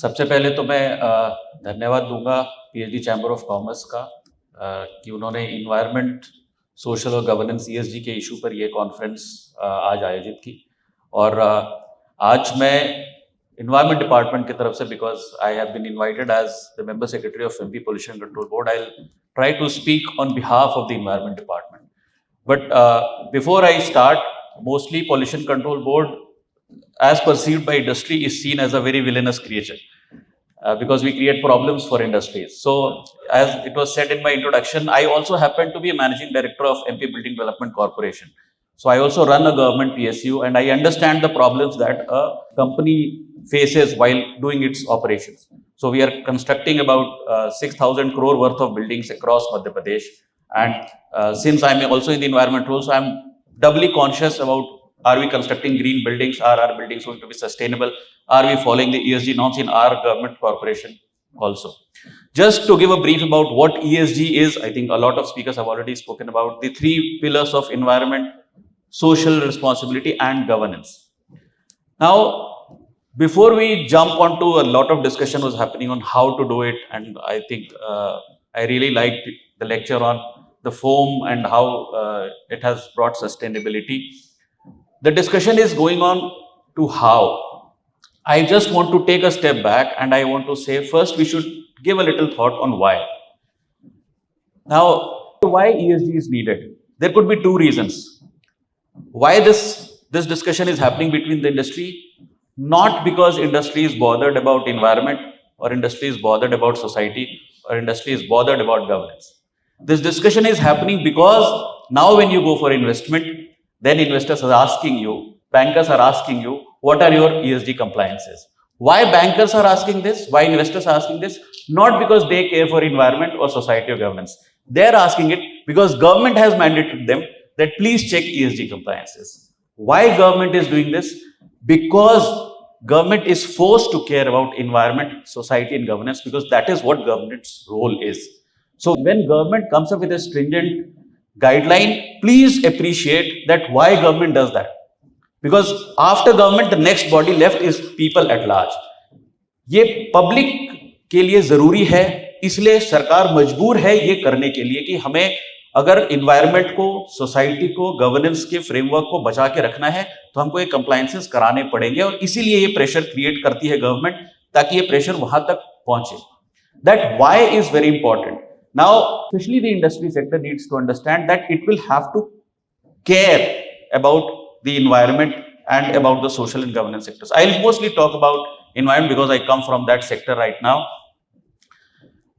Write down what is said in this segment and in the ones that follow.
सबसे पहले तो मैं धन्यवाद दूंगा पीएचडी चैम्बर ऑफ कॉमर्स का कि उन्होंने इन्वायरमेंट, सोशल और गवर्नेंस ईएसजी के इशू पर ये कॉन्फ्रेंस आज आयोजित की। और आज मैं इन्वायरमेंट डिपार्टमेंट की तरफ से, because I have been invited as the member secretary of MP pollution control board, I will try to speak on behalf of the environment department. But before I start, mostly pollution control board as perceived by industry is seen as a very villainous creature because we create problems for industries. So as it was said in my introduction, I also happen to be a managing director of MP Building Development Corporation. So I also run a government PSU and I understand the problems that a company faces while doing its operations. So we are constructing about 6,000 crore worth of buildings across Madhya Pradesh. And since I'm also in the environment role, so I'm doubly conscious about, are we constructing green buildings? Are our buildings going to be sustainable? Are we following the ESG norms in our government corporation also? Just to give a brief about what ESG is, I think a lot of speakers have already spoken about the three pillars of environment, social responsibility and governance. Now, before we jump onto, a lot of discussion was happening on how to do it, and I think I really liked the lecture on the foam and how it has brought sustainability. The discussion is going on to how. I just want to take a step back and I want to say first we should give a little thought on why. Now, why ESG is needed? There could be two reasons. Why this discussion is happening between the industry? Not because industry is bothered about environment or industry is bothered about society or industry is bothered about governance. This discussion is happening because now when you go for investment, then investors are asking you, bankers are asking you, what are your ESG compliances? Why bankers are asking this? Why investors are asking this? Not because they care for environment or society or governance. They are asking it because government has mandated them that please check ESG compliances. Why government is doing this? Because government is forced to care about environment, society and governance, because that is what government's role is. So when government comes up with a stringent guideline, please appreciate that why government does that. Because after government, the next body left is people at large. ये public के लिए जरूरी है, इसलिए सरकार मजबूर है ये करने के लिए कि हमें अगर इन्वायरमेंट को, सोसाइटी को, गवर्नेंस के फ्रेमवर्क को बचा के रखना है तो हमको ये कंप्लायंसेस कराने पड़ेंगे, और इसीलिए ये प्रेशर क्रिएट करती है गवर्नमेंट ताकि ये प्रेशर वहां तक पहुंचे. That why is very important. Now, especially the industry sector needs to understand that it will have to care about the environment and about the social and governance sectors. I'll mostly talk about environment because I come from that sector right now.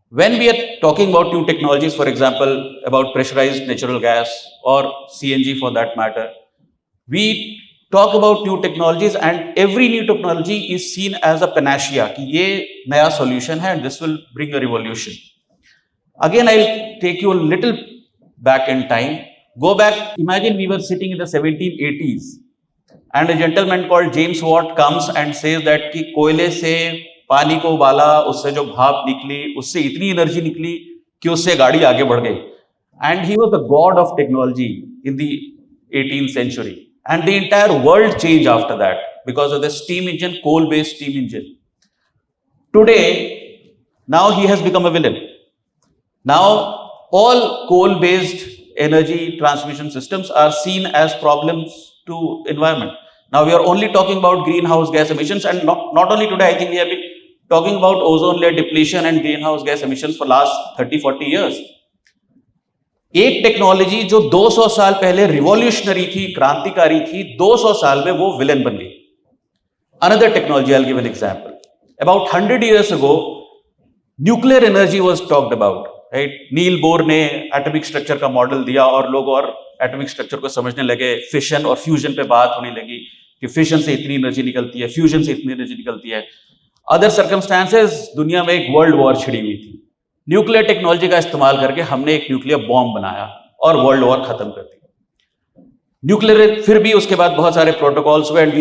When we are talking about new technologies, for example, about pressurized natural gas or CNG for that matter, we talk about new technologies and every new technology is seen as a panacea कि ये नया solution है and this will bring a revolution. Again, I'll take you a little back in time. Go back, imagine we were sitting in the 1780s and a gentleman called James Watt comes and says that कि कोयले से पानी को उबाला, उससे जो भाप निकली, उससे इतनी एनर्जी निकली कि उससे गाड़ी आगे बढ़ गई. And he was the god of technology in the 18th century. And the entire world changed after that because of the steam engine, coal-based steam engine. Today, now he has become a villain. Now, all coal-based energy transmission systems are seen as problems to environment. Now, we are only talking about greenhouse gas emissions, and not only today, I think we have been talking about ozone layer depletion and greenhouse gas emissions for last 30-40 years. एक technology जो 200 साल पहले revolutionary थी, क्रांतिकारी थी, 200 साल में वो विलेन बन गई. Another technology, I'll give an example. About 100 years ago, nuclear energy was talked about. Right? Niels Bohr ने एटॉमिक स्ट्रक्चर का मॉडल दिया और लोग और एटॉमिक स्ट्रक्चर को समझने लगे. फिशन और फ्यूजन पे बात होने लगी कि फिशन से इतनी एनर्जी निकलती है, फ्यूजन से इतनी एनर्जी निकलती है. अदर सर्कमस्टांसेस, दुनिया में एक वर्ल्ड वॉर छिड़ी हुई थी. न्यूक्लियर टेक्नोलॉजी का इस्तेमाल करके हमने एक न्यूक्लियर बॉम्ब बनाया और वर्ल्ड वॉर खत्म कर दी. न्यूक्लियर, फिर भी उसके बाद बहुत सारे प्रोटोकॉल्स हुए and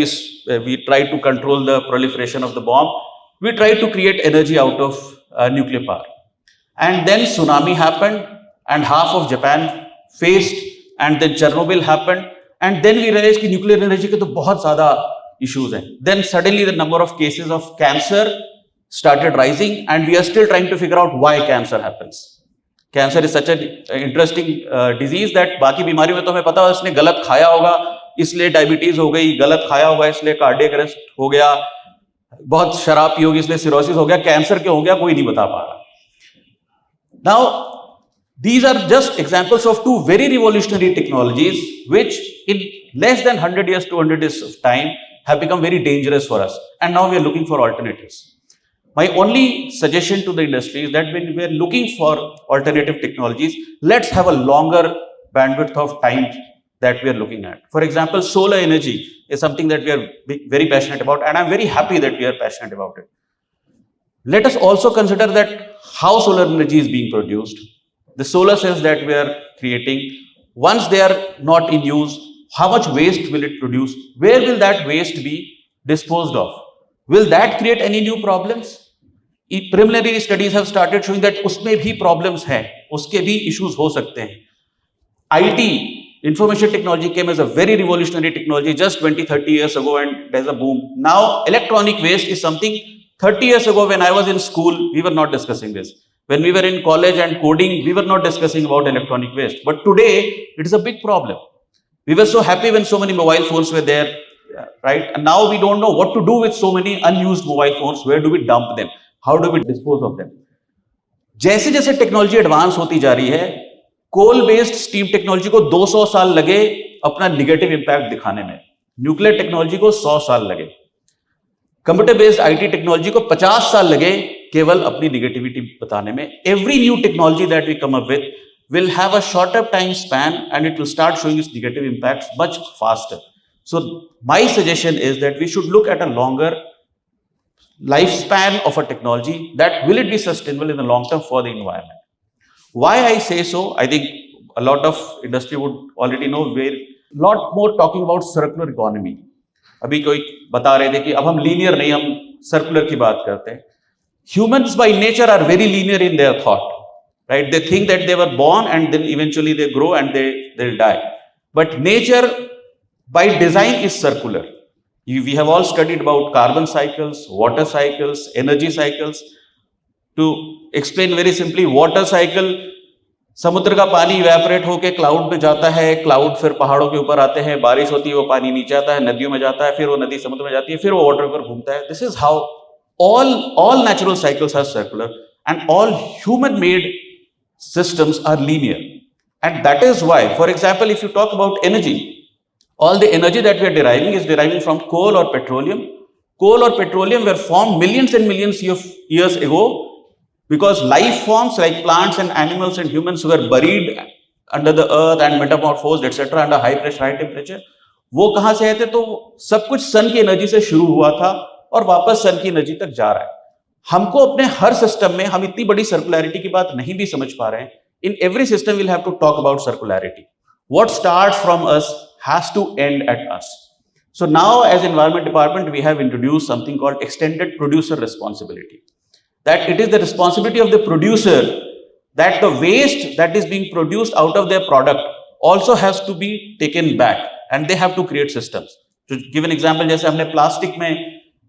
we try to control the proliferation of the bomb. We try to create energy out of nuclear power. And then tsunami happened and half of Japan faced, and then Chernobyl happened, and then we realized कि nuclear energy के तो बहुत ज़्यादा issues हैं. Then suddenly the number of cases of cancer started rising, and we are still trying to figure out why cancer happens. Cancer is such an interesting disease that बाकी बीमारियों में तो हमें पता है इसने गलत खाया होगा इसलिए डायबिटीज हो गई, गलत खाया होगा इसलिए कार्डियक अरेस्ट हो गया, बहुत शराब पी होगी इसलिए सिरोसिस हो गया, कैंसर क्यों हो गया कोई नहीं बता पा रहा. Now these are just examples of two very revolutionary technologies which in less than 100 years, 200 years of time have become very dangerous for us, and now we are looking for alternatives. My only suggestion to the industry is that when we are looking for alternative technologies, let's have a longer bandwidth of time that we are looking at. For example, solar energy is something that we are very passionate about, and I'm very happy that we are passionate about it. Let us also consider that how solar energy is being produced. The solar cells that we are creating, once they are not in use, how much waste will it produce? Where will that waste be disposed of? Will that create any new problems? Preliminary studies have started showing that उसमें भी problems हैं, उसके भी issues हो सकते हैं. IT, information technology, came as a very revolutionary technology just 20-30 years ago, and there's a boom. Now electronic waste is something 30 years ago when I was in school, we were not discussing this. When we were in college and coding, we were not discussing about electronic waste. But today, it is a big problem. We were so happy when so many mobile phones were there, right? And now we don't know what to do with so many unused mobile phones. Where do we dump them? How do we dispose of them? जैसे जैसे technology advance होती जा रही है, coal based steam technology को 200 साल लगे अपना निगेटिव इंपैक्ट दिखाने में, न्यूक्लियर टेक्नोलॉजी को 100 साल लगे, कंप्यूटर बेस्ड आईटी टेक्नोलॉजी को 50 साल लगे केवल अपनी निगेटिविटी बताने में. Every new technology that we come up with will have a shorter time span, and it will start showing its negative impacts much faster. So my suggestion is that we should look at a longer lifespan of a technology, that will it be sustainable in the long term for the environment. Why I say so, I think a lot of industry would already know. We're lot more talking about circular economy. अभी कोई बता रहे थे कि अब हम linear नहीं, हम सर्कुलर की बात करते हैं. Humans by nature are very linear in their thought, right? They think that they were born and then eventually they grow and they'll die. But nature by design is circular. We have all studied about carbon cycles, water cycles, energy cycles. To explain very simply, water cycle, समुद्र का पानी evaporate होके cloud में जाता है, cloud फिर पहाड़ों के ऊपर आते हैं, बारिश होती है, वो पानी नीचे आता है, नदियों में जाता है, फिर वो नदी समुद्र में जाती है, फिर वो वाटर पर घूमता है. This is how all natural cycles are circular, and all human made systems are linear. And that is why, for example, if you talk about energy, all the energy that we are deriving is deriving from coal or petroleum. Coal or petroleum were formed millions and millions of years ago, because life forms like plants and animals and humans were buried under the earth and metamorphosed etc. under high pressure, high temperature. वो कहाँ से आए थे? तो सब कुछ सन की energy से शुरू हुआ था और वापस सन की एनर्जी तक जा रहा है. हमको अपने हर सिस्टम में, हम इतनी बड़ी सर्कुलैरिटी की बात नहीं भी समझ पा रहे हैं. In every system we'll have to talk about circularity. What starts from us has to end at us. So now as Environment Department, we have introduced something called extended producer responsibility. That it is the responsibility of the producer that the waste that is being produced out of their product also has to be taken back, and they have to create systems. To give an example, जैसे हमने plastic में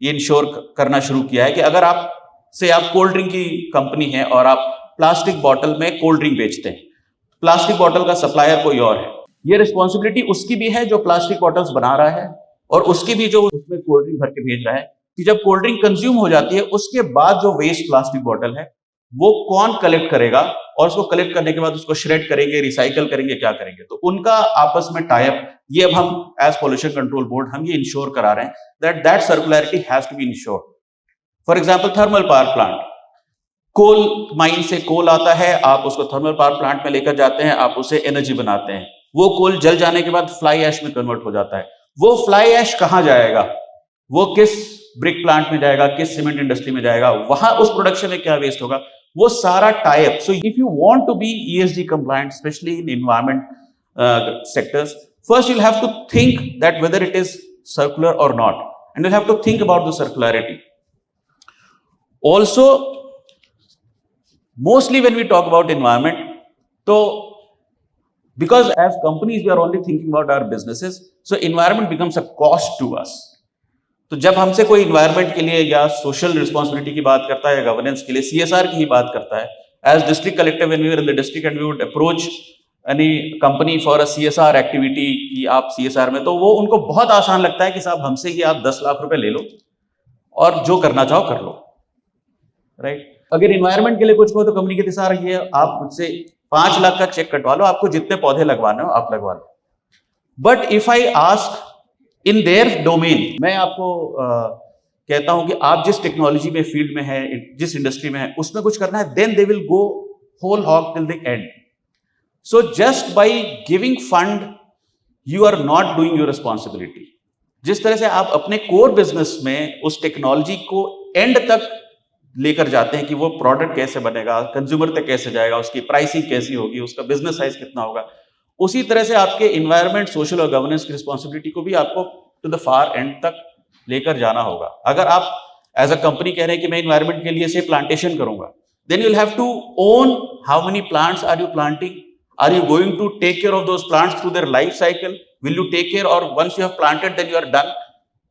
ये ensure करना शुरू किया है कि अगर आप से आप कोल्ड ड्रिंक की कंपनी है और आप प्लास्टिक बॉटल में कोल्ड ड्रिंक बेचते हैं, प्लास्टिक बॉटल का सप्लायर कोई और है, ये रिस्पॉन्सिबिलिटी उसकी भी है जो प्लास्टिक बॉटल्स बना रहा है, और उसकी भी जो उसमें कोल्ड ड्रिंक भर के भेज रहा है, कि जब कोल्ड ड्रिंक कंज्यूम हो जाती है उसके बाद जो वेस्ट प्लास्टिक बॉटल है वो कौन कलेक्ट करेगा, और उसको कलेक्ट करने के बाद उसको श्रेड करेंगे, रिसाइकल करेंगे, क्या करेंगे. तो उनका आपस में टाई अप, ये अब हम एज पॉल्यूशन कंट्रोल बोर्ड हम ये इंश्योर करा रहे हैं that circularity has to be ensured. For example thermal power plant, coal mine से कोल आता है, आप उसको थर्मल पावर प्लांट में लेकर जाते हैं, आप उसे एनर्जी बनाते हैं, वो कोल जल जाने के बाद फ्लाई ऐश में कन्वर्ट हो जाता है. वो फ्लाई ऐश कहां जाएगा? वो किस ब्रिक प्लांट में जाएगा, किस सीमेंट इंडस्ट्री में जाएगा, वहां उस प्रोडक्शन में क्या वेस्ट होगा, वो सारा tie up. So if you want to be ESG compliant, especially in environment sectors, first you'll have to think that whether it is circular or not, and you'll have to think about the circularity. Also, mostly when we talk about environment, so because as companies we are only thinking about our businesses, so environment becomes a cost to us. तो जब हमसे कोई environment के लिए या social responsibility की बात करता है या गवर्नेंस के लिए CSR की ही बात करता है, as district collector when we were in the district and we would approach any company for a CSR activity कि आप CSR में, तो वो उनको बहुत आसान लगता है कि साहब हमसे ही आप 10 लाख रुपए ले लो और जो करना चाहो कर लो, राइट। अगर इन्वायरमेंट के लिए कुछ हो तो कंपनी के साथ ये आप मुझसे 5 लाख का चेक कटवा लो, आपको जितने पौधे लगवाने हो आप लगवा लो। But if I ask in their domain, मैं आपको कहता हूं कि आप जिस टेक्नोलॉजी में फील्ड में है, जिस इंडस्ट्री में है, उसमें कुछ करना है, then they will go whole hog till the end. So just by giving fund you are not doing your responsibility. जिस तरह से आप अपने कोर बिजनेस में उस टेक्नोलॉजी को एंड तक लेकर जाते हैं कि वो प्रोडक्ट कैसे बनेगा, कंज्यूमर तक कैसे जाएगा, उसकी प्राइसिंग कैसी होगी, उसका बिजनेस साइज कितना होगा, उसी तरह से आपके इन्वायरमेंट, सोशल और गवर्नेंस की रिस्पॉन्सिबिलिटी को भी आपको टू द फार एंड तक लेकर जाना होगा। अगर आप एज अ कंपनी कह रहे हैं कि मैं इन्वायरमेंट के लिए से प्लांटेशन करूंगा, then you will have to own how many plants are you planting, are you going to take care of those plants through their life cycle, will you take care, और once you have planted then you are done,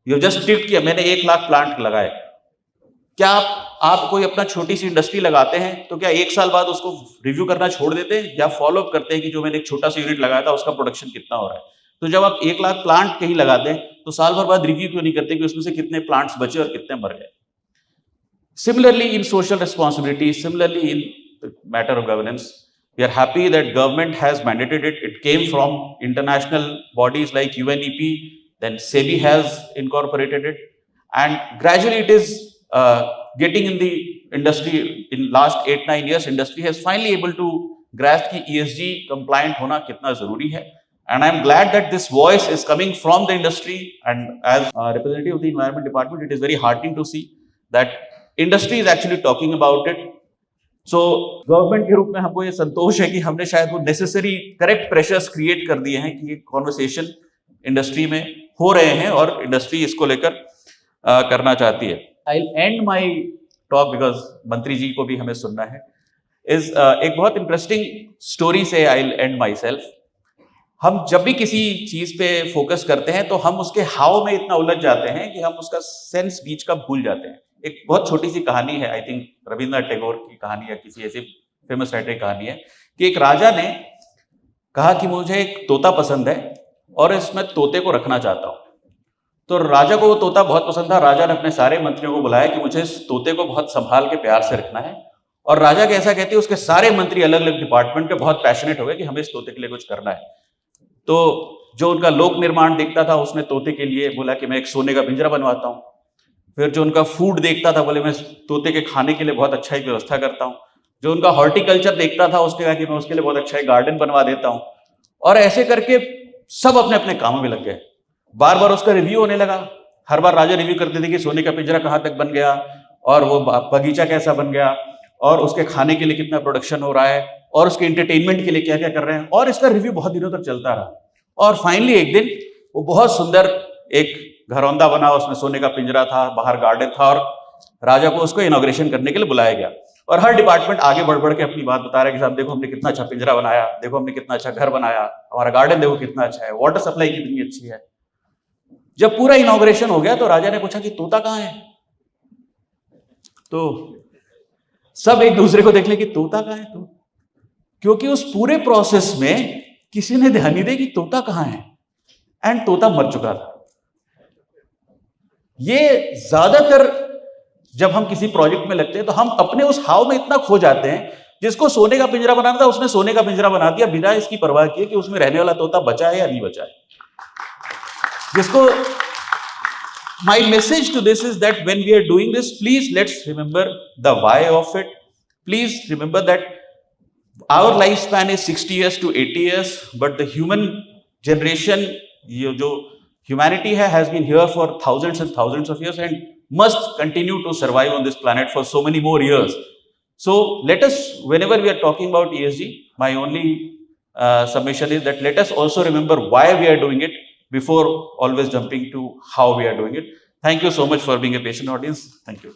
you just tick किया मैंने 1 lakh plant लगाए। क्या आप कोई अपना छोटी सी industry लगाते हैं तो क्या 1 साल बाद उसको रिव्यू करना छोड़ देते हैं या फॉलो अप करते हैं कि जो मैंने एक छोटा सा यूनिट लगाया था उसका प्रोडक्शन कितना हो रहा है? तो जब आप 1 लाख प्लांट कहीं लगाते हैं तो साल भर बाद रिव्यू क्यों नहीं करते कि उसमें से कितने प्लांट्स बचे और कितने मर गए? Similarly in social responsibility, similarly in matter of governance, we are happy that government has mandated it. It came from international bodies like UNEP, then SEBI has incorporated it, and gradually it is getting in the industry. In last 8-9 years, industry has finally able to grasp कि ESG compliant होना कितना जरूरी है, and I am glad that this voice is coming from the industry, and as a representative of the environment department, it is very heartening to see that industry is actually talking about it. So government के रूप में हमको ये संतोष है कि हमने शायद वो नेसेसरी करेक्ट प्रेशर्स क्रिएट कर दिए हैं कि ये कॉन्वर्सेशन इंडस्ट्री में हो रहे हैं और इंडस्ट्री इसको लेकर करना चाहती है। I will and my talk because मंत्री जी को भी हमें सुनना है। एक बहुत इंटरेस्टिंग स्टोरी से I will and my self. हम जब भी किसी चीज पे फोकस करते हैं तो हम उसके हाव में इतना उलझ जाते हैं कि हम उसका सेंस बीच का भूल जाते हैं। एक बहुत छोटी सी कहानी है, आई थिंक रविंद्रनाथ टैगोर की कहानी या किसी ऐसी फेमस राइटर की कहानी है कि एक राजा ने कहा कि मुझे एक तोता पसंद है और इसमें तोते को रखना चाहता हूं। तो राजा को वो तोता बहुत पसंद था। राजा ने अपने सारे मंत्रियों को बुलाया कि मुझे इस तोते को बहुत संभाल के प्यार से रखना है, और राजा के ऐसा कहते उसके सारे मंत्री अलग अलग डिपार्टमेंट के बहुत पैशनेट हो गए कि हमें इस तोते के लिए कुछ करना है। तो जो उनका लोक निर्माण देखता था उसने तोते के लिए बोला कि मैं एक सोने का पिंजरा बनवाता हूँ। फिर जो उनका फूड देखता था बोले मैं तोते के खाने के लिए बहुत अच्छा एक व्यवस्था करता हूँ। जो उनका हॉर्टिकल्चर देखता था उसने कहा कि मैं उसके लिए बहुत अच्छा एक गार्डन बनवा देता हूँ। और ऐसे करके सब अपने अपने कामों में लग गए। बार बार उसका रिव्यू होने लगा। हर बार राजा रिव्यू करते थे कि सोने का पिंजरा कहाँ तक बन गया और वो बगीचा कैसा बन गया और उसके खाने के लिए कितना प्रोडक्शन हो रहा है और उसके एंटरटेनमेंट के लिए क्या क्या कर रहे हैं। और इसका रिव्यू बहुत दिनों तक चलता रहा और फाइनली एक दिन वो बहुत सुंदर एक घरौंदा बना, उसमें सोने का पिंजरा था, बाहर गार्डन था और राजा को उसको इनॉग्रेशन करने के लिए बुलाया गया। और हर डिपार्टमेंट आगे बढ़ बढ़ के अपनी बात बता रहा है कि साहब देखो हमने कितना अच्छा पिंजरा बनाया, देखो हमने कितना अच्छा घर बनाया, हमारा गार्डन देखो कितना अच्छा है, वाटर सप्लाई कितनी अच्छी है। जब पूरा इनॉग्रेशन हो गया तो राजा ने पूछा कि तोता कहाँ है? तो सब एक दूसरे को देख ले कि तोता कहाँ है, तो क्योंकि उस पूरे प्रोसेस में किसी ने ध्यान नहीं दिया कि तोता कहाँ है, एंड तोता मर चुका था। ये ज्यादातर जब हम किसी प्रोजेक्ट में लगते हैं तो हम अपने उस हाव में इतना खो जाते हैं। जिसको सोने का पिंजरा बनाना था उसने सोने का पिंजरा बना दिया बिना इसकी परवाह किए कि उसमें रहने वाला तोता बचा है या नहीं बचा है। जिसको my message to this is that when we are doing this, please let's remember the why of it. Please remember that our lifespan is 60 years to 80 years, but the human generation, जो humanity has been here for thousands and thousands of years and must continue to survive on this planet for so many more years. So let us, whenever we are talking about ESG, my only submission is that let us also remember why we are doing it before always jumping to how we are doing it. Thank you so much for being a patient audience. Thank you.